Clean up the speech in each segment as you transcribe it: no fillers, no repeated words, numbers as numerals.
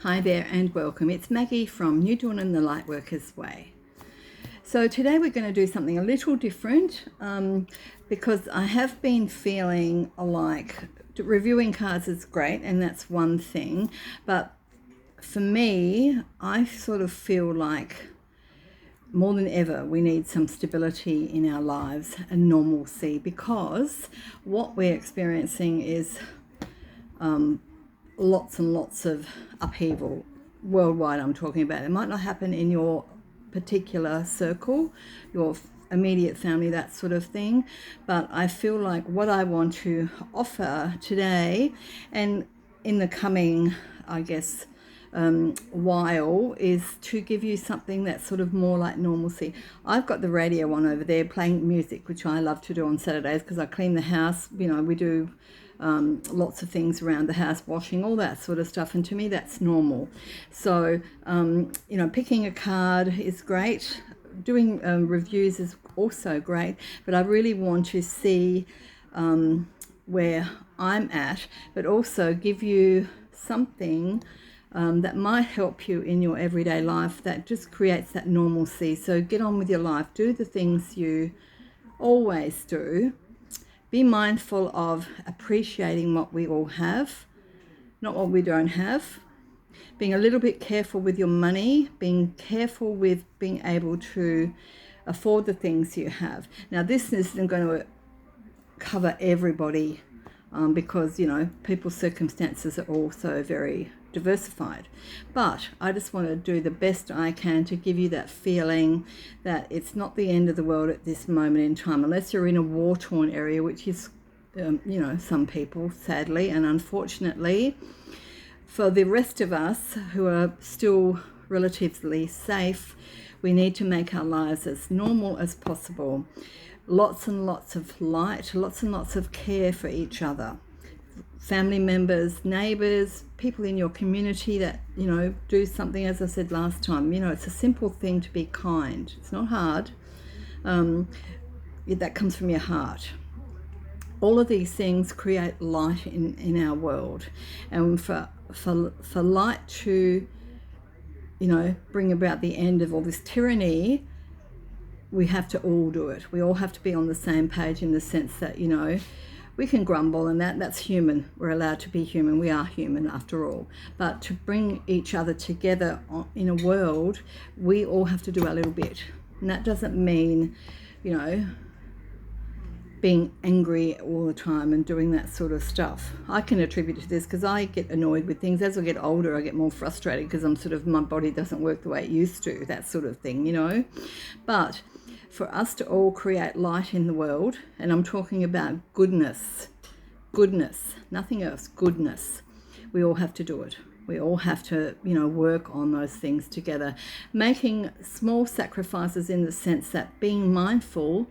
Hi there and welcome. It's Maggie from New Dawn and the Lightworkers Way. So today we're going to do something a little different because I have been feeling like reviewing cards is great and that's one thing, but for me, I sort of feel like more than ever we need some stability in our lives and normalcy, because what we're experiencing is lots and lots of upheaval worldwide. I'm talking about it might not happen in your particular circle, your immediate family, that sort of thing, but I feel like what I want to offer today and in the coming, I guess, while is to give you something that's sort of more like normalcy. I've got the radio on over there playing music, which I love to do on Saturdays because I clean the house. You know, we do lots of things around the house, washing, all that sort of stuff, and to me that's normal. So picking a card is great, doing reviews is also great, but I really want to see where I'm at, but also give you something that might help you in your everyday life that just creates that normalcy. So get on with your life, do the things you always do. Be mindful of appreciating what we all have, not what we don't have. Being a little bit careful with your money, being careful with being able to afford the things you have. Now, this isn't going to cover everybody because, people's circumstances are also very diversified. But I just want to do the best I can to give you that feeling that it's not the end of the world at this moment in time, unless you're in a war-torn area, which is, some people, sadly and unfortunately. For the rest of us who are still relatively safe, we need to make our lives as normal as possible. Lots and lots of light, lots and lots of care for each other. Family members, neighbours, people in your community that, do something, as I said last time, it's a simple thing to be kind. It's not hard. That comes from your heart. All of these things create light in our world. And for light to, bring about the end of all this tyranny, we have to all do it. We all have to be on the same page in the sense that, we can grumble and that's human. We're allowed to be human. We are human after all. But to bring each other together in a world, we all have to do our little bit. And that doesn't mean, being angry all the time and doing that sort of stuff. I can attribute it to this because I get annoyed with things. As I get older, I get more frustrated because my body doesn't work the way it used to, that sort of thing, But for us to all create light in the world, and I'm talking about goodness, nothing else, goodness. We all have to do it. We all have to, work on those things together. Making small sacrifices in the sense that being mindful,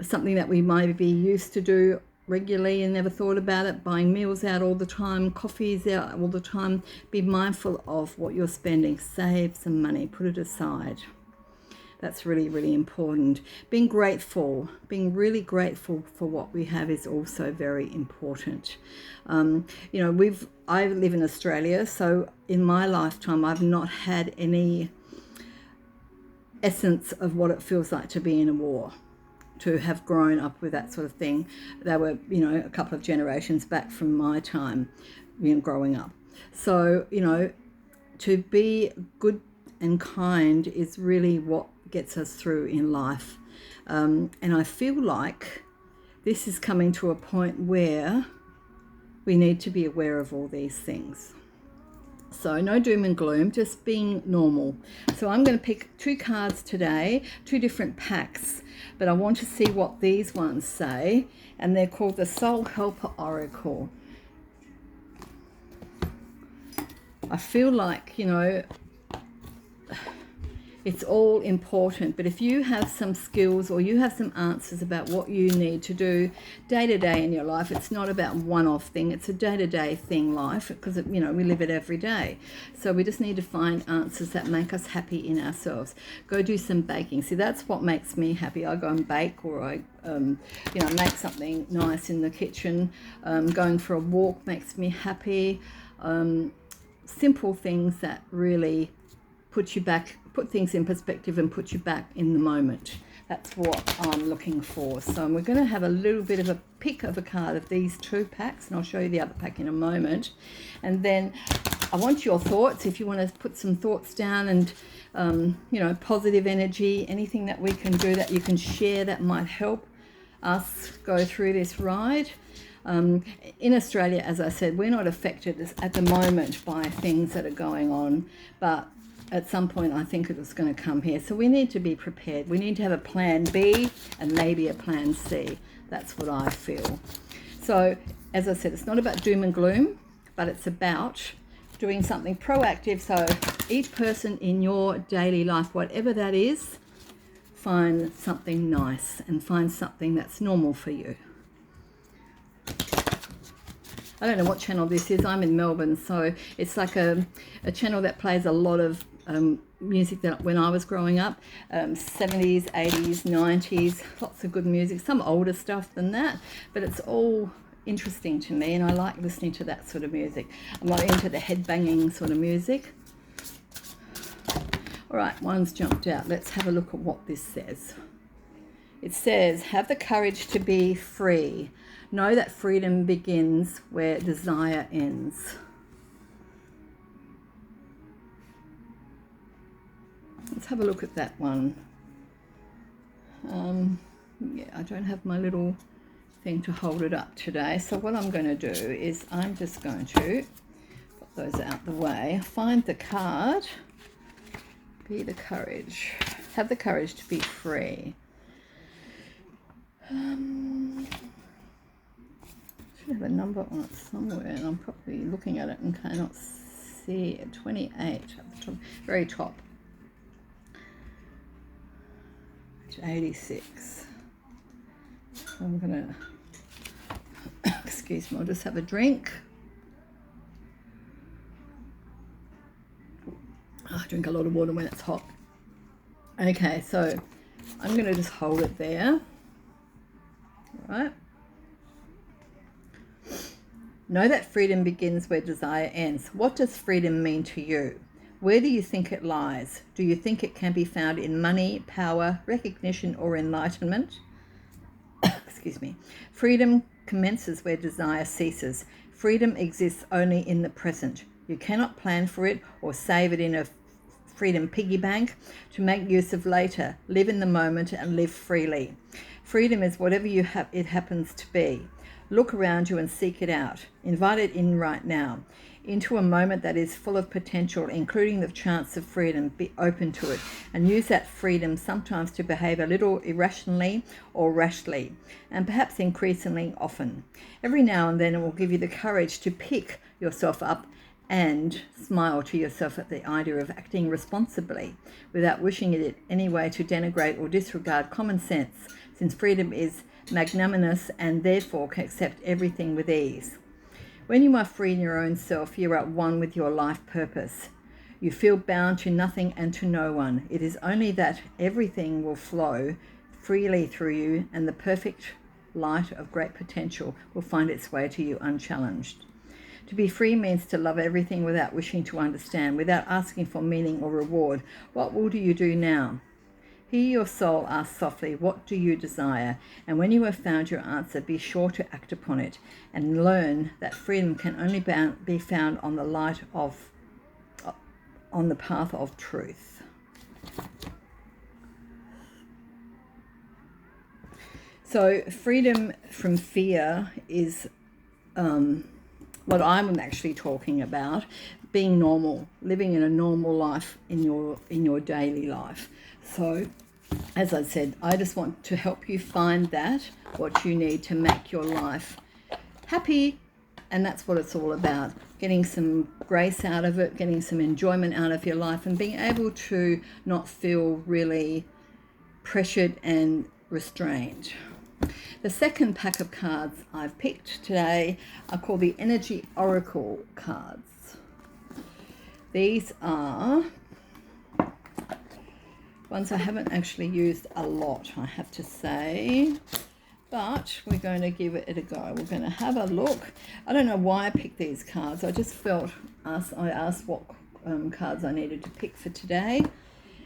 something that we might be used to do regularly and never thought about it, buying meals out all the time, coffees out all the time. Be mindful of what you're spending. Save some money, put it aside. That's really, really important. Being really grateful for what we have is also very important. I live in Australia, so in my lifetime, I've not had any essence of what it feels like to be in a war, to have grown up with that sort of thing. They were, a couple of generations back from my time, growing up. So, to be good and kind is really what gets us through in life. And I feel like this is coming to a point where we need to be aware of all these things. So no doom and gloom, just being normal. So I'm going to pick 2 cards today, 2 different packs, but I want to see what these ones say, and they're called the Soul Helper Oracle. I feel like, it's all important, but if you have some skills or you have some answers about what you need to do day to day in your life, it's not about one-off thing, it's a day-to-day thing, life, because we live it every day. So we just need to find answers that make us happy in ourselves. Go do some baking. See, that's what makes me happy. I go and bake, or I make something nice in the kitchen. Going for a walk makes me happy. simple things that really put things in perspective and put you back in the moment. That's what I'm looking for. So we're going to have a little bit of a pick of a card of these 2 packs, and I'll show you the other pack in a moment. And then I want your thoughts. If you want to put some thoughts down and, you know, positive energy, anything that we can do that you can share that might help us go through this ride. In Australia, as I said, we're not affected at the moment by things that are going on, but at some point I think it was going to come here. So we need to be prepared. We need to have a plan B and maybe a plan C. That's what I feel. So as I said, it's not about doom and gloom, but it's about doing something proactive. So each person in your daily life, whatever that is, find something nice and find something that's normal for you. I don't know what channel this is. I'm in Melbourne, so it's like a channel that plays a lot of music that when I was growing up, 70s, 80s, 90s, lots of good music, some older stuff than that, but it's all interesting to me, and I like listening to that sort of music. I'm not into the head-banging sort of music. All right, one's jumped out. Let's have a look at what this says. It says, have the courage to be free. Know that freedom begins where desire ends. Let's have a look at that one. Yeah, I don't have my little thing to hold it up today. So what I'm going to do is I'm just going to put those out the way. Find the card. Be the courage. Have the courage to be free. Should have a number on it somewhere, and I'm probably looking at it and cannot see it. 28 at the top, very top. 86. So I'm gonna excuse me, I'll just have a drink. I drink a lot of water when it's hot. Okay, so I'm going to just hold it there. All right. Know that freedom begins where desire ends. What does freedom mean to you? Where do you think it lies? Do you think it can be found in money, power, recognition, or enlightenment? Excuse me. Freedom commences where desire ceases. Freedom exists only in the present. You cannot plan for it or save it in a freedom piggy bank to make use of later. Live in the moment and live freely. Freedom is whatever it happens to be. Look around you and seek it out. Invite it in right now, into a moment that is full of potential, including the chance of freedom. Be open to it and use that freedom sometimes to behave a little irrationally or rashly, and perhaps increasingly often. Every now and then it will give you the courage to pick yourself up and smile to yourself at the idea of acting responsibly without wishing it in any way to denigrate or disregard common sense, since freedom is magnanimous and therefore can accept everything with ease. When you are free in your own self, you are at one with your life purpose. You feel bound to nothing and to no one. It is only that everything will flow freely through you, and the perfect light of great potential will find its way to you unchallenged. To be free means to love everything without wishing to understand, without asking for meaning or reward. What will you do now? Hear your soul ask softly, what do you desire? And when you have found your answer, be sure to act upon it and learn that freedom can only be found on the path of truth. So freedom from fear is what I'm actually talking about, being normal, living in a normal life in your daily life. So, as I said, I just want to help you find what you need to make your life happy, and that's what it's all about. Getting some grace out of it, getting some enjoyment out of your life, and being able to not feel really pressured and restrained. The second pack of cards I've picked today are called the Energy Oracle cards. These are ones I haven't actually used a lot, I have to say, but we're going to give it a go. We're going to have a look. I don't know why I picked these cards. I just felt I asked what cards I needed to pick for today,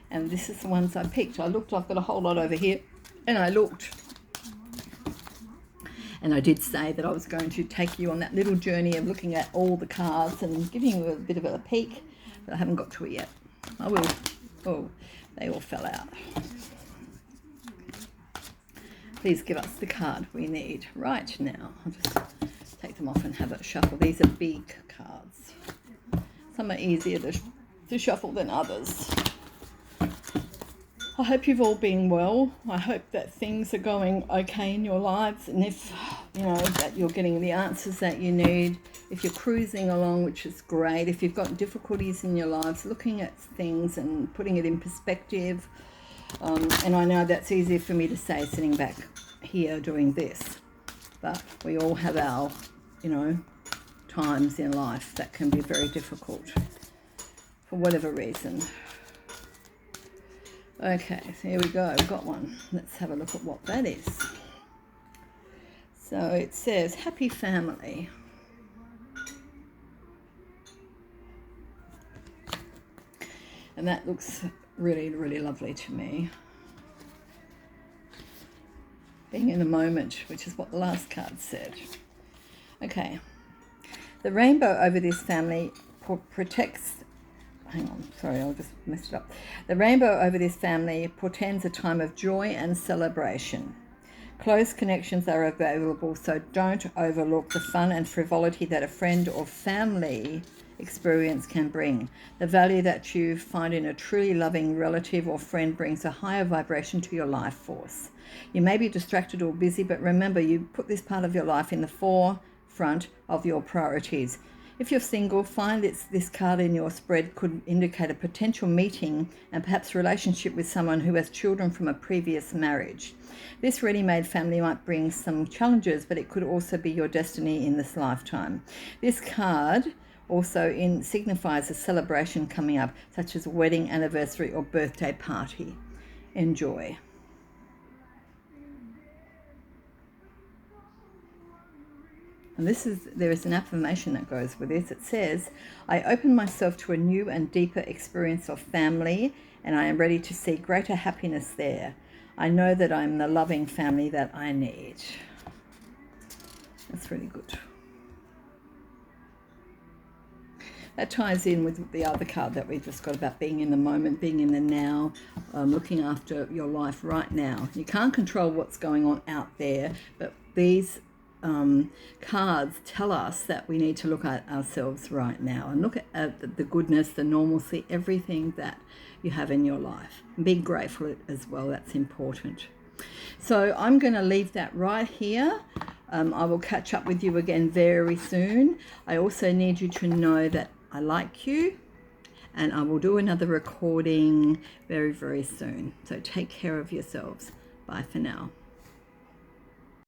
and this is the ones I picked. I've got a whole lot over here, and I looked. And I did say that I was going to take you on that little journey of looking at all the cards and giving you a bit of a peek, but I haven't got to it yet. I will. Oh, they all fell out. Please give us the card we need right now. I'll just take them off and have a shuffle. These are big cards. Some are easier to shuffle than others. I hope you've all been well. I hope that things are going okay in your lives, and if you know that you're getting the answers that you need. If you're cruising along, which is great. If you've got difficulties in your lives, looking at things and putting it in perspective. And I know that's easier for me to say sitting back here doing this, but we all have our, you know, times in life that can be very difficult for whatever reason. Okay, so here we go. I've got one. Let's have a look at what that is. So it says, happy family. And that looks really, really lovely to me. Being in the moment, which is what the last card said. Okay. The rainbow over this family protects... Hang on, sorry, I'll just mess it up. The rainbow over this family portends a time of joy and celebration. Close connections are available, so don't overlook the fun and frivolity that a friend or family experience can bring. The value that you find in a truly loving relative or friend brings a higher vibration to your life force. You may be distracted or busy, but remember, you put this part of your life in the forefront of your priorities. If you're single, find this card in your spread could indicate a potential meeting and perhaps relationship with someone who has children from a previous marriage. This ready-made family might bring some challenges, but it could also be your destiny in this lifetime. This card also signifies a celebration coming up, such as a wedding, anniversary, or birthday party. Enjoy. And there is an affirmation that goes with this. It says, I open myself to a new and deeper experience of family, and I am ready to see greater happiness there. I know that I'm the loving family that I need. That's really good. That ties in with the other card that we just got about being in the moment, being in the now, looking after your life right now. You can't control what's going on out there, but these cards tell us that we need to look at ourselves right now and look at the goodness, the normalcy, everything that you have in your life. And be grateful as well. That's important. So I'm going to leave that right here. I will catch up with you again very soon. I also need you to know that I like you, and I will do another recording very, very soon. So take care of yourselves. Bye for now.